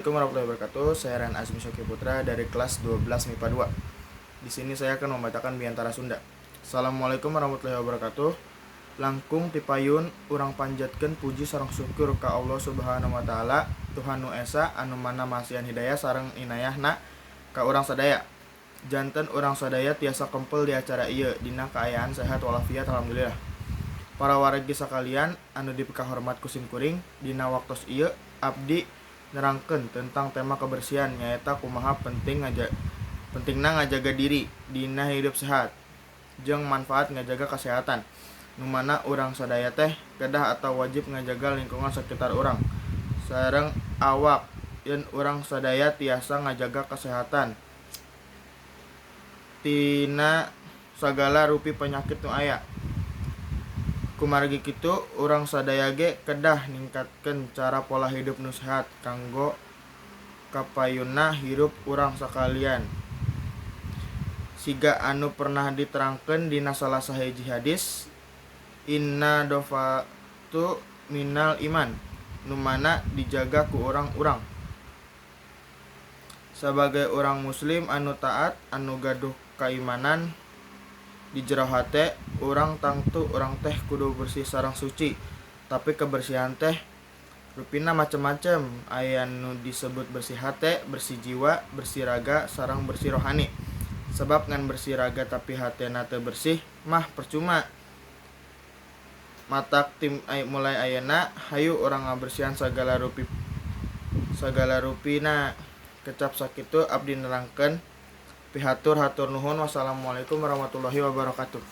Assalamualaikum warahmatullahi wabarakatuh. Saya Ren Azmi Shoki Putra dari kelas 12 MIPA 2. Di sini saya akan membacakan Biantara Sunda. Assalamualaikum warahmatullahi wabarakatuh. Langkung tipayun urang panjatkeun puji sareng syukur ka Allah Subhanahu wa taala, Tuhan nu esa anu mana masihan hidayah sareng inayahna ka urang sadaya. Janten urang sadaya tiasa kempel di acara ieu dina kaayaan sehat walafiat alhamdulillah. Para wargi sakalian anu dipikahormat ku simkuring, dina waktos ieu abdi nerangkeun tentang tema kebersihan nyaeta kumaha pentingna ngajaga diri dina hidup sehat jeung manfaat ngajaga kesehatan. Nu mana urang sadaya teh kedah atau wajib ngajaga lingkungan sekitar urang sareng awak yen urang sadaya tiasa ngajaga kesehatan tina sagala rupi penyakit nu aya. Kumargi kitu urang sadaya ge kedah ningkatkeun cara pola hidup nu sehat kanggo kapayunna hirup urang sakalian. Siga anu pernah diterangkeun dina salah sahiji hadis, inna dofatu minal iman, nu mana dijaga ku urang-urang. Sebagai urang muslim anu taat anu gaduh kaimanan di jero hate, urang tangtu urang teh kudu bersih sareng suci. Tapi kebersihan teh rupina macem-macem, aya nu disebut bersih hate, bersih jiwa, bersih raga, sareng bersih rohani. Sebab ngan bersih raga tapi hatena teu bersih mah percuma. Matak mulai ayeuna hayu urang ngabersihan sagala rupina. Kecap sakitu abdi nerangkeun. Pihatur hatur nuhun. Wassalamualaikum warahmatullahi wabarakatuh.